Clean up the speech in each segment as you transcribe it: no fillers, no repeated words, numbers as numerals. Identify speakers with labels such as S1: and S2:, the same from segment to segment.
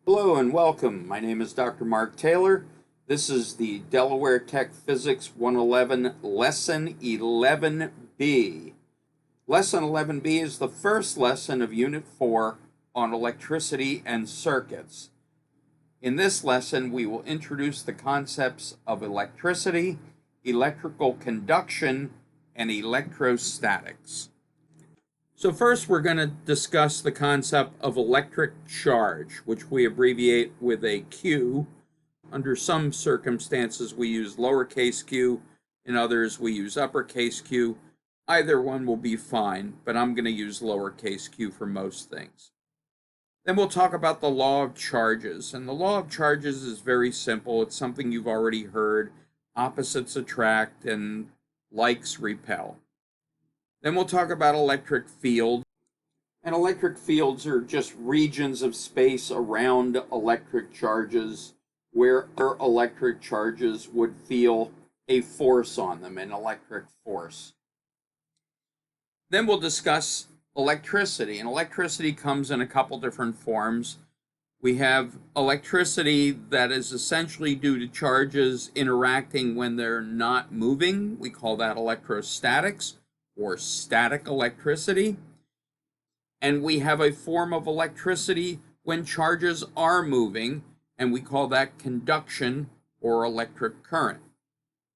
S1: Hello and welcome. My name is Dr. Mark Taylor. This is the Delaware Tech Physics 111 Lesson 11B. Lesson 11B is the first lesson of Unit 4 on electricity and circuits. In this lesson, we will introduce the concepts of electricity, electrical conduction, and electrostatics. So first we're going to discuss the concept of electric charge, which we abbreviate with a Q. Under some circumstances we use lowercase q, in others we use uppercase Q. Either one will be fine, but I'm going to use lowercase q for most things. Then we'll talk about the law of charges, and the law of charges is very simple. It's something you've already heard. Opposites attract and likes repel. Then we'll talk about electric field. And electric fields are just regions of space around electric charges where electric charges would feel a force on them, an electric force. Then we'll discuss electricity, and electricity comes in a couple different forms. We have electricity that is essentially due to charges interacting when they're not moving. We call that electrostatics, or static electricity. And we have a form of electricity when charges are moving, and we call that conduction or electric current.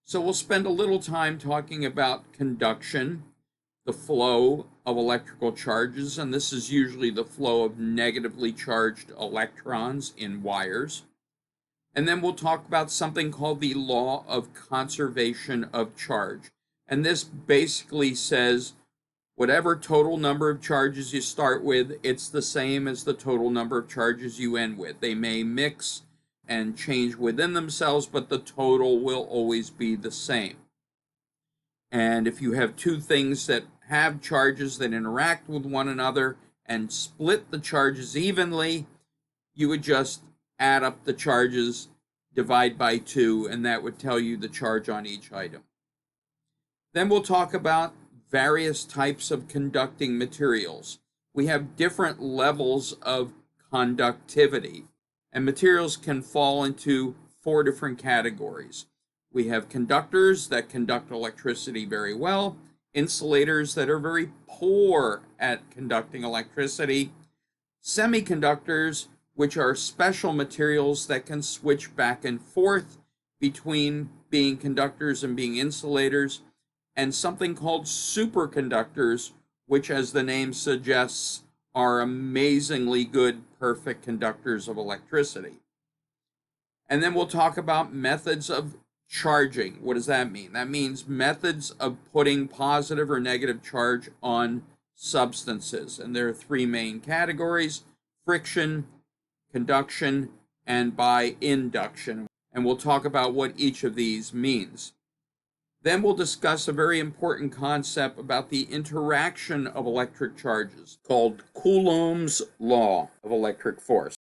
S1: So we'll spend a little time talking about conduction, the flow of electrical charges, and this is usually the flow of negatively charged electrons in wires. And then we'll talk about something called the law of conservation of charge. And this basically says whatever total number of charges you start with, it's the same as the total number of charges you end with. They may mix and change within themselves, but the total will always be the same. And if you have two things that have charges that interact with one another and split the charges evenly, you would just add up the charges, divide by 2, and that would tell you the charge on each item. Then we'll talk about various types of conducting materials. We have different levels of conductivity, and materials can fall into 4 different categories. We have conductors that conduct electricity very well, insulators that are very poor at conducting electricity, semiconductors, which are special materials that can switch back and forth between being conductors and being insulators, and something called superconductors, which, as the name suggests, are amazingly good, perfect conductors of electricity. And then we'll talk about methods of charging. What does that mean? That means methods of putting positive or negative charge on substances. And there are 3 main categories: friction, conduction, and by induction. And we'll talk about what each of these means. Then we'll discuss a very important concept about the interaction of electric charges called Coulomb's law of electric force.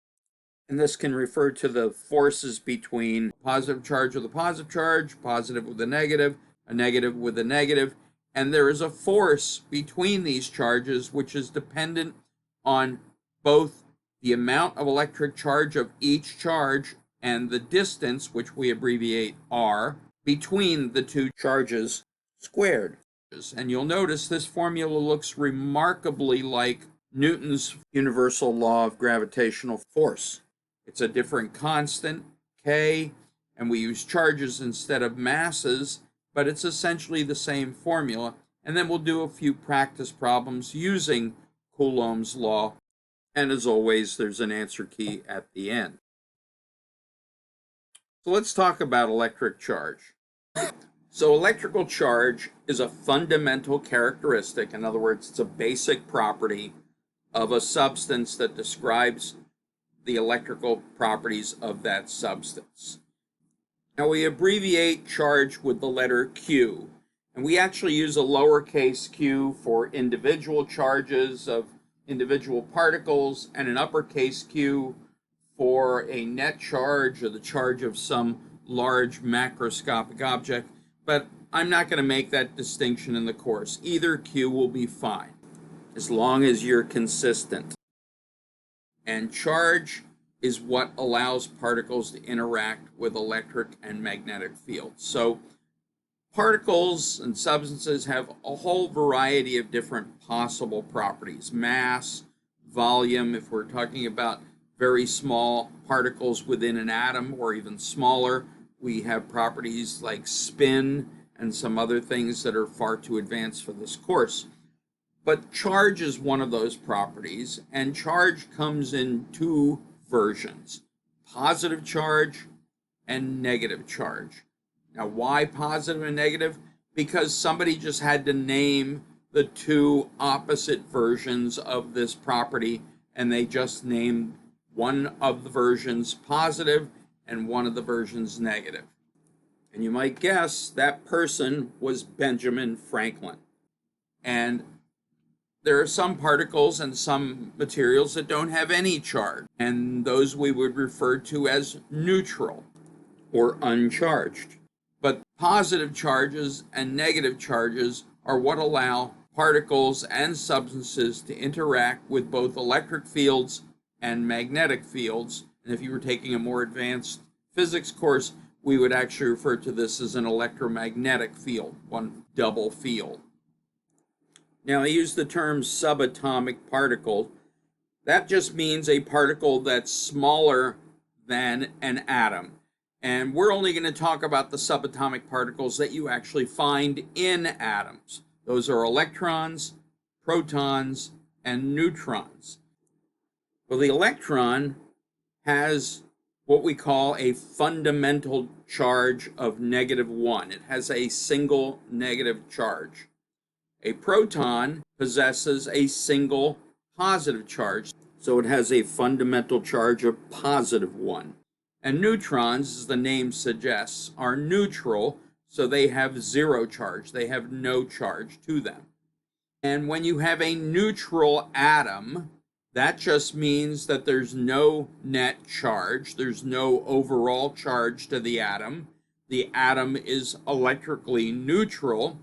S1: And this can refer to the forces between positive charge with a positive charge, positive with a negative with a negative. And there is a force between these charges which is dependent on both the amount of electric charge of each charge and the distance, which we abbreviate R, between the 2 charges squared. And you'll notice this formula looks remarkably like Newton's universal law of gravitational force. It's a different constant, K, and we use charges instead of masses, but it's essentially the same formula. And then we'll do a few practice problems using Coulomb's law. And as always, there's an answer key at the end. So let's talk about electric charge. So electrical charge is a fundamental characteristic. In other words, it's a basic property of a substance that describes the electrical properties of that substance. Now we abbreviate charge with the letter Q, and we actually use a lowercase q for individual charges of individual particles and an uppercase Q for a net charge or the charge of some large macroscopic object, but I'm not going to make that distinction in the course. Either Q will be fine as long as you're consistent. And charge is what allows particles to interact with electric and magnetic fields. So particles and substances have a whole variety of different possible properties. Mass, volume, if we're talking about very small particles within an atom or even smaller, we have properties like spin and some other things that are far too advanced for this course. But charge is one of those properties, and charge comes in two versions: positive charge and negative charge. Now, why positive and negative? Because somebody just had to name the two opposite versions of this property, and they just named one of the versions positive and one of the versions negative. And you might guess that person was Benjamin Franklin. And there are some particles and some materials that don't have any charge, and those we would refer to as neutral or uncharged. But positive charges and negative charges are what allow particles and substances to interact with both electric fields and magnetic fields. And if you were taking a more advanced physics course, we would actually refer to this as an electromagnetic field, one double field. Now, I use the term subatomic particle. That just means a particle that's smaller than an atom. And we're only going to talk about the subatomic particles that you actually find in atoms. Those are electrons, protons, and neutrons. Well, the electron has what we call a fundamental charge of -1. It has a single negative charge. A proton possesses a single positive charge, so it has a fundamental charge of +1. And neutrons, as the name suggests, are neutral, so they have zero charge. They have no charge to them. And when you have a neutral atom, that just means that there's no net charge. There's no overall charge to the atom. The atom is electrically neutral,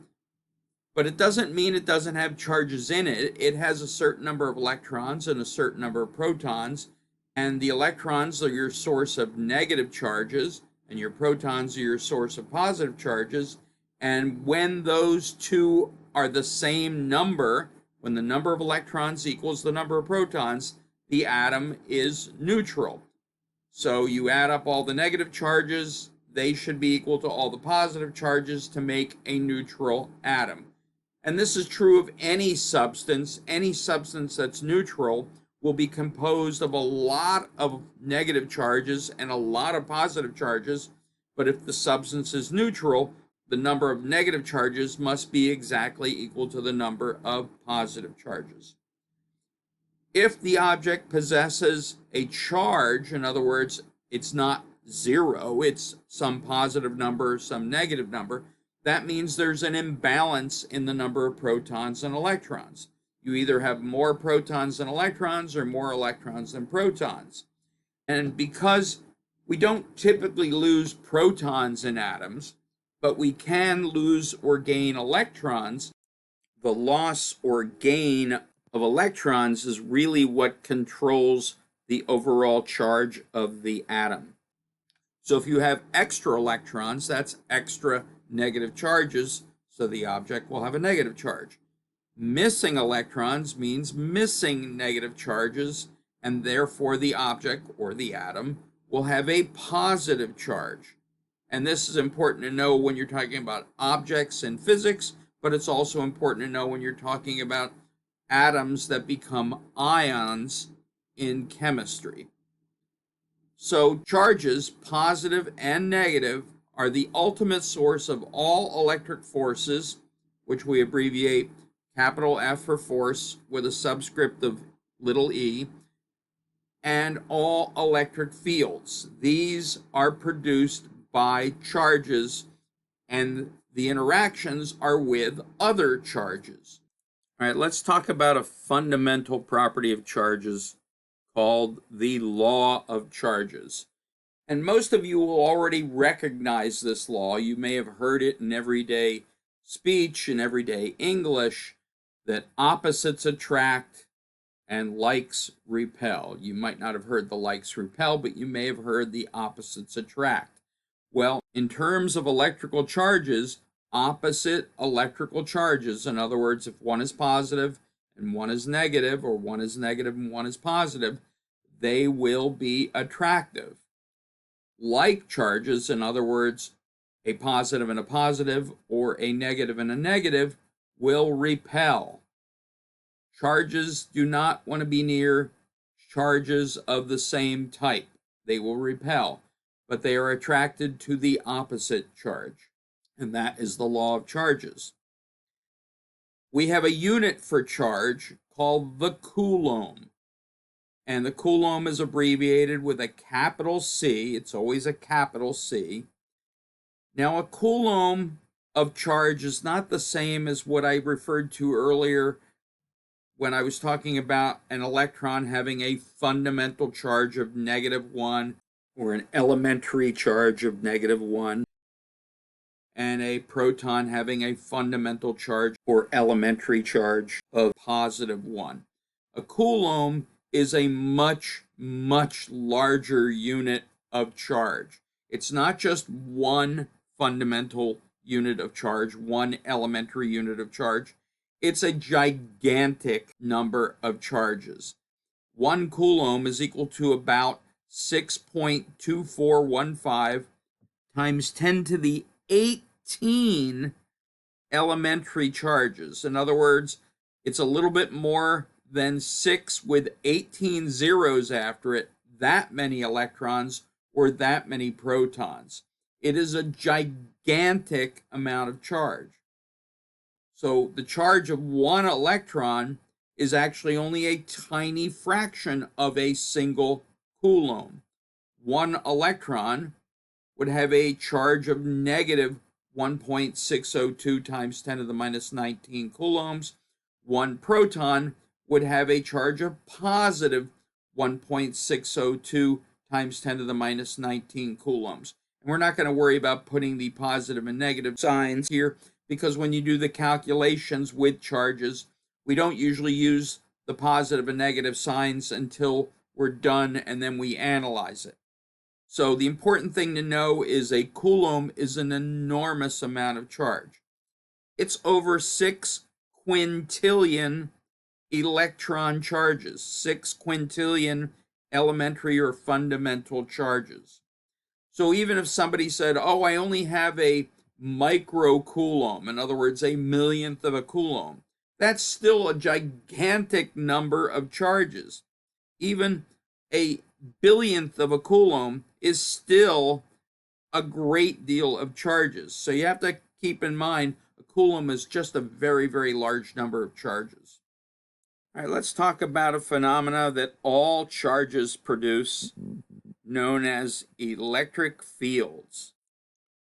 S1: but it doesn't mean it doesn't have charges in it. It has a certain number of electrons and a certain number of protons, and the electrons are your source of negative charges, and your protons are your source of positive charges. And when those two are the same number, when the number of electrons equals the number of protons, the atom is neutral. So you add up all the negative charges, they should be equal to all the positive charges to make a neutral atom. And this is true of any substance. Any substance that's neutral will be composed of a lot of negative charges and a lot of positive charges. But if the substance is neutral, the number of negative charges must be exactly equal to the number of positive charges. If the object possesses a charge, in other words, it's not zero, it's some positive number, some negative number, that means there's an imbalance in the number of protons and electrons. You either have more protons than electrons or more electrons than protons. And because we don't typically lose protons in atoms, but we can lose or gain electrons, the loss or gain of electrons is really what controls the overall charge of the atom. So if you have extra electrons, that's extra negative charges, so the object will have a negative charge. Missing electrons means missing negative charges, and therefore the object or the atom will have a positive charge. And this is important to know when you're talking about objects in physics, but it's also important to know when you're talking about atoms that become ions in chemistry. So charges, positive and negative, are the ultimate source of all electric forces, which we abbreviate capital F for force with a subscript of little e, and all electric fields. These are produced by charges, and the interactions are with other charges. All right, let's talk about a fundamental property of charges called the law of charges. And most of you will already recognize this law. You may have heard it in everyday speech and everyday English, that opposites attract and likes repel. You might not have heard the likes repel, but you may have heard the opposites attract. Well, in terms of electrical charges, opposite electrical charges, in other words, if one is positive and one is negative, or one is negative and one is positive, they will be attractive. Like charges, in other words, a positive and a positive, or a negative and a negative, will repel. Charges do not want to be near charges of the same type. They will repel, but they are attracted to the opposite charge, and that is the law of charges. We have a unit for charge called the coulomb, and the coulomb is abbreviated with a capital C. It's always a capital C. Now, a coulomb of charge is not the same as what I referred to earlier when I was talking about an electron having a fundamental charge of -1, or an elementary charge of -1, and a proton having a fundamental charge or elementary charge of +1. A coulomb is a much, much larger unit of charge. It's not just one fundamental unit of charge, one elementary unit of charge. It's a gigantic number of charges. 1 coulomb is equal to about 6.2415 times 10 to the 18 elementary charges. In other words, it's a little bit more than 6 with 18 zeros after it, that many electrons or that many protons. It is a gigantic amount of charge. So the charge of one electron is actually only a tiny fraction of a single coulomb. One electron would have a charge of -1.602 times 10 to the minus 19 coulombs. One proton would have a charge of +1.602 times 10 to the minus 19 coulombs. And we're not going to worry about putting the positive and negative signs here, because when you do the calculations with charges, we don't usually use the positive and negative signs until we're done and then we analyze it. So the important thing to know is a coulomb is an enormous amount of charge. It's over 6 quintillion electron charges, 6 quintillion elementary or fundamental charges. So even if somebody said, oh, I only have a microcoulomb, in other words, a millionth of a coulomb, that's still a gigantic number of charges. Even a billionth of a coulomb is still a great deal of charges. So you have to keep in mind a coulomb is just a very, very large number of charges. All right, let's talk about a phenomena that all charges produce, known as electric fields.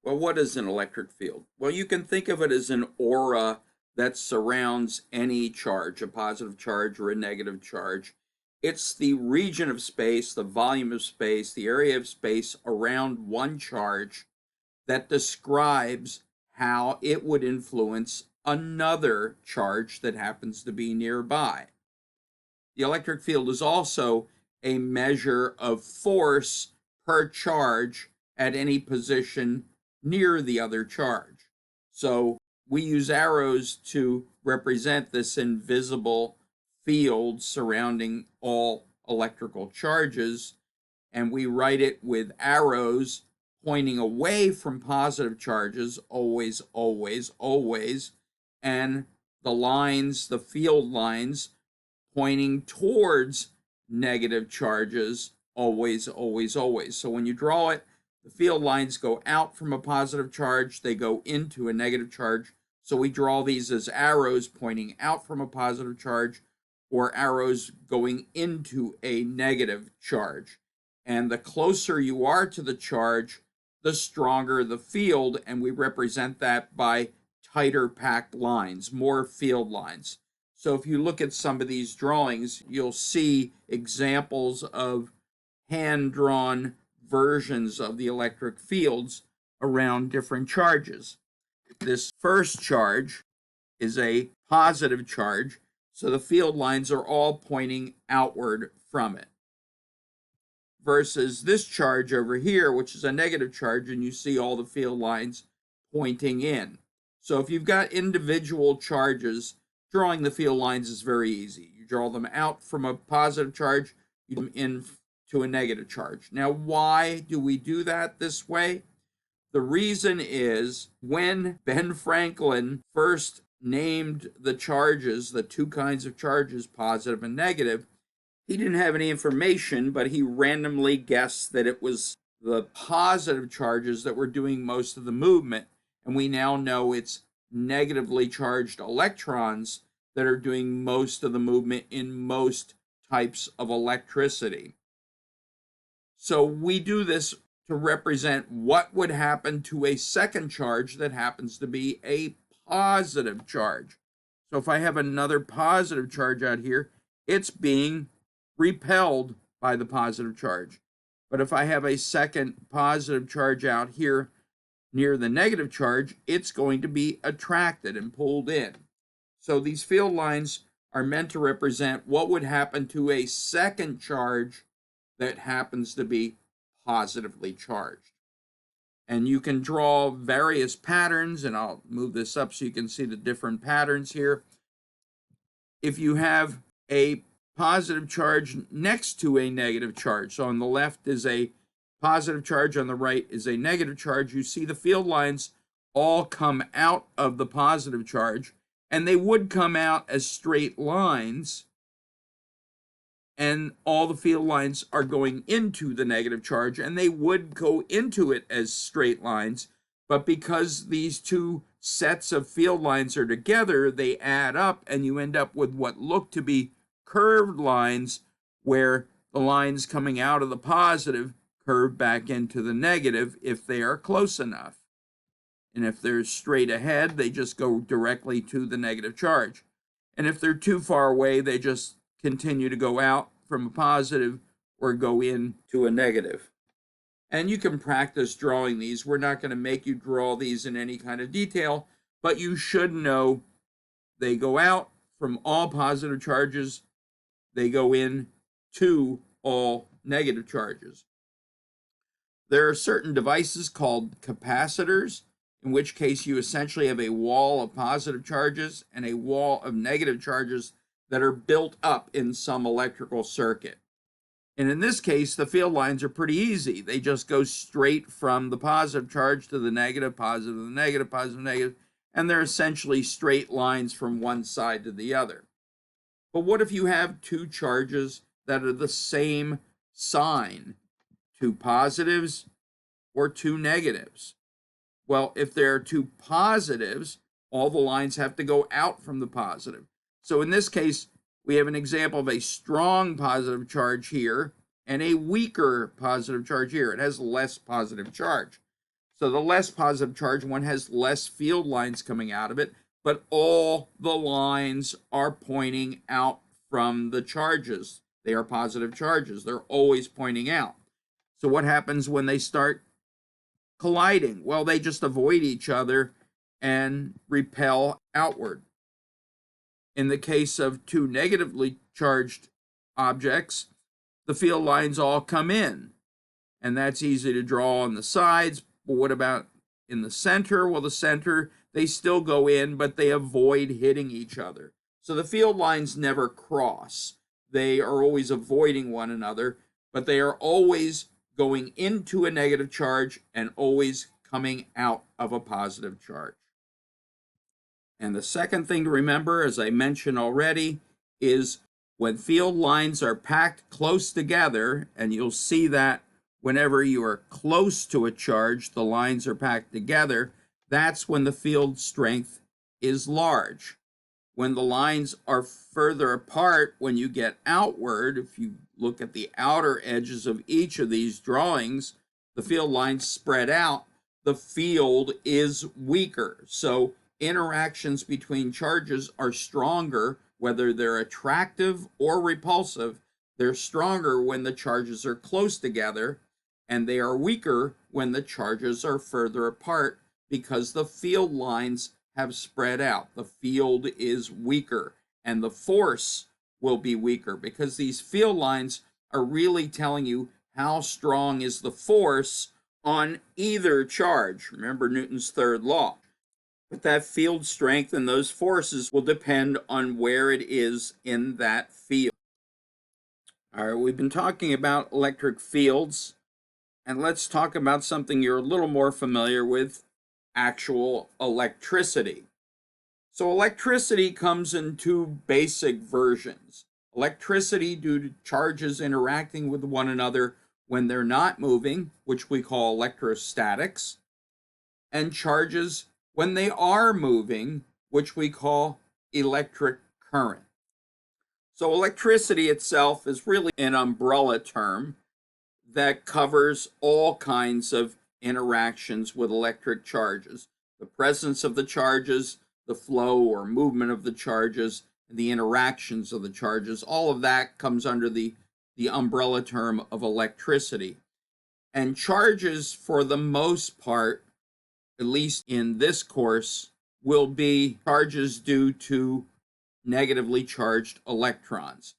S1: Well, what is an electric field? Well, you can think of it as an aura that surrounds any charge, a positive charge or a negative charge. It's the region of space, the volume of space, the area of space around one charge that describes how it would influence another charge that happens to be nearby. The electric field is also a measure of force per charge at any position near the other charge. So we use arrows to represent this invisible field surrounding all electrical charges, and we write it with arrows pointing away from positive charges, always, always, always, and the lines, the field lines, pointing towards negative charges, always, always, always. So when you draw it, the field lines go out from a positive charge, they go into a negative charge. So we draw these as arrows pointing out from a positive charge, or arrows going into a negative charge. And the closer you are to the charge, the stronger the field, and we represent that by tighter packed lines, more field lines. So if you look at some of these drawings, you'll see examples of hand-drawn versions of the electric fields around different charges. This first charge is a positive charge, So the field lines are all pointing outward from it. Versus this charge over here, which is a negative charge, and you see all the field lines pointing in. So if you've got individual charges, drawing the field lines is very easy. You draw them out from a positive charge, you them in to a negative charge. Now, why do we do that this way? The reason is when Ben Franklin first named the charges, the two kinds of charges, positive and negative, he didn't have any information, but he randomly guessed that it was the positive charges that were doing most of the movement. And we now know it's negatively charged electrons that are doing most of the movement in most types of electricity. So we do this to represent what would happen to a second charge that happens to be a positive charge. So if I have another positive charge out here, it's being repelled by the positive charge. But if I have a second positive charge out here near the negative charge, it's going to be attracted and pulled in. So these field lines are meant to represent what would happen to a second charge that happens to be positively charged. And you can draw various patterns, and I'll move this up so you can see the different patterns here. If you have a positive charge next to a negative charge, so on the left is a positive charge, on the right is a negative charge, you see the field lines all come out of the positive charge, and they would come out as straight lines, and all the field lines are going into the negative charge, and they would go into it as straight lines, but because these two sets of field lines are together, they add up, and you end up with what look to be curved lines, where the lines coming out of the positive curve back into the negative if they are close enough. And if they're straight ahead, they just go directly to the negative charge. And if they're too far away, they just continue to go out from a positive or go into a negative. And you can practice drawing these. We're not going to make you draw these in any kind of detail, but you should know they go out from all positive charges, they go in to all negative charges. There are certain devices called capacitors, in which case you essentially have a wall of positive charges and a wall of negative charges that are built up in some electrical circuit. And in this case, the field lines are pretty easy. They just go straight from the positive charge to the negative, positive, the negative, positive, negative, and they're essentially straight lines from one side to the other. But what if you have two charges that are the same sign, two positives or two negatives? Well, if there are two positives, all the lines have to go out from the positive. So in this case, we have an example of a strong positive charge here and a weaker positive charge here. It has less positive charge. So the less positive charge one has less field lines coming out of it, but all the lines are pointing out from the charges. They are positive charges. They're always pointing out. So what happens when they start colliding? Well, they just avoid each other and repel outward. In the case of two negatively charged objects, the field lines all come in, and that's easy to draw on the sides. But what about in the center? Well, the center, they still go in, but they avoid hitting each other. So the field lines never cross. They are always avoiding one another, but they are always going into a negative charge and always coming out of a positive charge. And the second thing to remember, as I mentioned already, is when field lines are packed close together, and you'll see that whenever you are close to a charge, the lines are packed together, that's when the field strength is large. When the lines are further apart, when you get outward, if you look at the outer edges of each of these drawings, the field lines spread out, the field is weaker. So interactions between charges are stronger, whether they're attractive or repulsive. They're stronger when the charges are close together, and they are weaker when the charges are further apart because the field lines have spread out. The field is weaker, and the force will be weaker, because these field lines are really telling you how strong is the force on either charge. Remember Newton's third law. But that field strength and those forces will depend on where it is in that field. All right, we've been talking about electric fields, and let's talk about something you're a little more familiar with, actual electricity. So electricity comes in two basic versions. Electricity due to charges interacting with one another when they're not moving, which we call electrostatics, and charges when they are moving, which we call electric current. So electricity itself is really an umbrella term that covers all kinds of interactions with electric charges. The presence of the charges, the flow or movement of the charges, and the interactions of the charges, all of that comes under the umbrella term of electricity. And charges, for the most part, at least in this course, will be charges due to negatively charged electrons.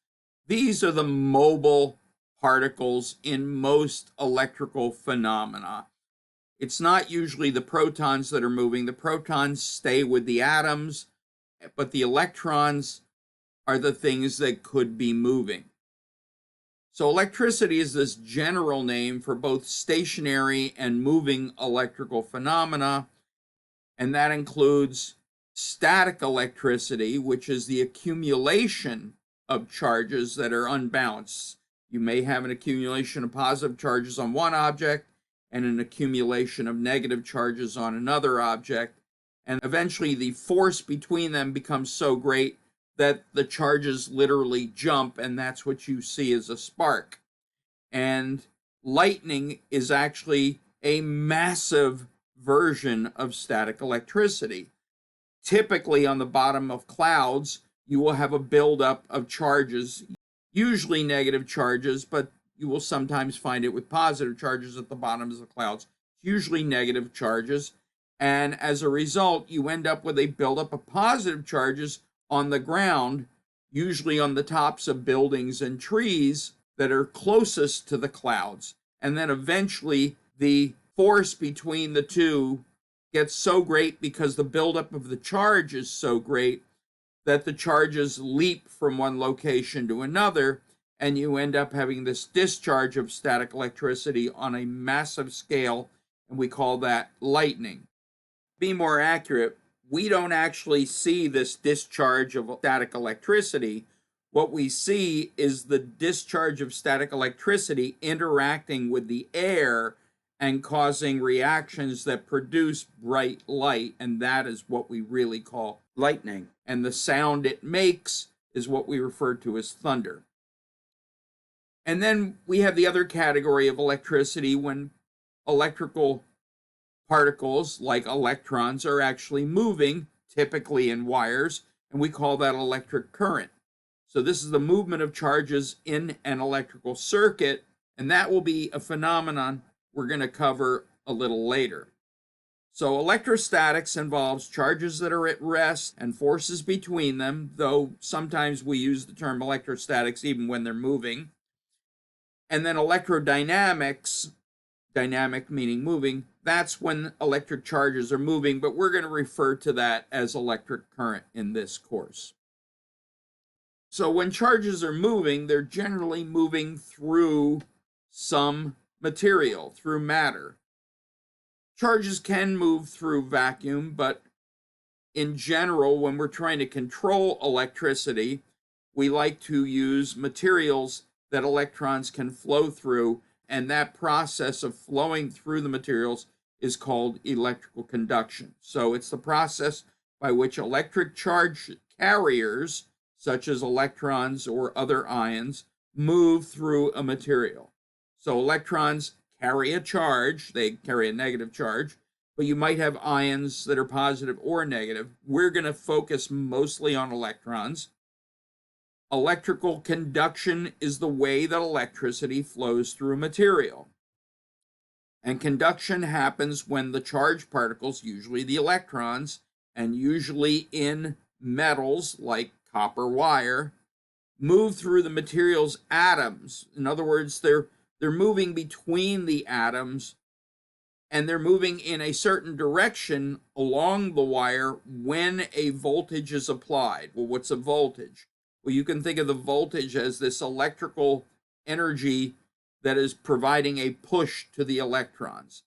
S1: These are the mobile particles in most electrical phenomena. It's not usually the protons that are moving. The protons stay with the atoms, but the electrons are the things that could be moving. So electricity is this general name for both stationary and moving electrical phenomena, and that includes static electricity, which is the accumulation of charges that are unbalanced. You may have an accumulation of positive charges on one object and an accumulation of negative charges on another object, and eventually the force between them becomes so great that the charges literally jump, and that's what you see as a spark. And lightning is actually a massive version of static electricity. Typically on the bottom of clouds, you will have a buildup of charges, usually negative charges, but you will sometimes find it with positive charges at the bottoms of the clouds, usually negative charges. And as a result, you end up with a buildup of positive charges on the ground, usually on the tops of buildings and trees that are closest to the clouds. And then eventually the force between the two gets so great because the buildup of the charge is so great that the charges leap from one location to another, and you end up having this discharge of static electricity on a massive scale, and we call that lightning. To be more accurate, we don't actually see this discharge of static electricity. What we see is the discharge of static electricity interacting with the air and causing reactions that produce bright light, and that is what we really call lightning. And the sound it makes is what we refer to as thunder. And then we have the other category of electricity when electrical particles like electrons are actually moving, typically in wires, and we call that electric current. So this is the movement of charges in an electrical circuit, and that will be a phenomenon we're going to cover a little later. So electrostatics involves charges that are at rest and forces between them, though sometimes we use the term electrostatics even when they're moving. And then electrodynamics, dynamic meaning moving, that's when electric charges are moving, but we're going to refer to that as electric current in this course. So when charges are moving, they're generally moving through some material, through matter. Charges can move through vacuum, but in general, when we're trying to control electricity, we like to use materials that electrons can flow through, and that process of flowing through the materials is called electrical conduction. So it's the process by which electric charge carriers, such as electrons or other ions, move through a material. So electrons carry a charge, they carry a negative charge, but you might have ions that are positive or negative. We're going to focus mostly on electrons. Electrical conduction is the way that electricity flows through material. And conduction happens when the charged particles, usually the electrons, and usually in metals like copper wire, move through the material's atoms. In other words, they're moving between the atoms, and they're moving in a certain direction along the wire when a voltage is applied. Well, what's a voltage? Well, you can think of the voltage as this electrical energy that is providing a push to the electrons.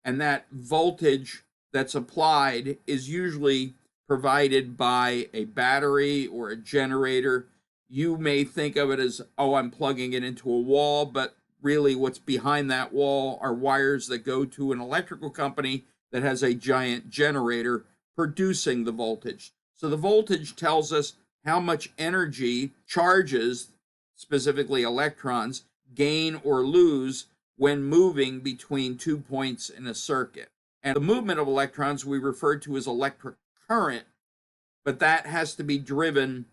S1: And that voltage that's applied is usually provided by a battery or a generator. You may think of it as, oh, I'm plugging it into a wall, but really what's behind that wall are wires that go to an electrical company that has a giant generator producing the voltage. So the voltage tells us how much energy charges, specifically electrons, gain or lose when moving between 2 points in a circuit. And the movement of electrons we refer to as electric current, but that has to be driven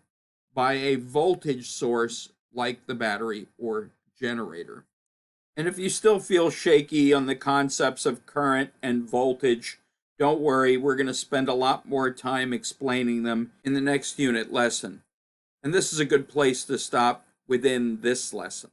S1: by a voltage source like the battery or generator. And if you still feel shaky on the concepts of current and voltage, don't worry, we're going to spend a lot more time explaining them in the next unit lesson. And this is a good place to stop within this lesson.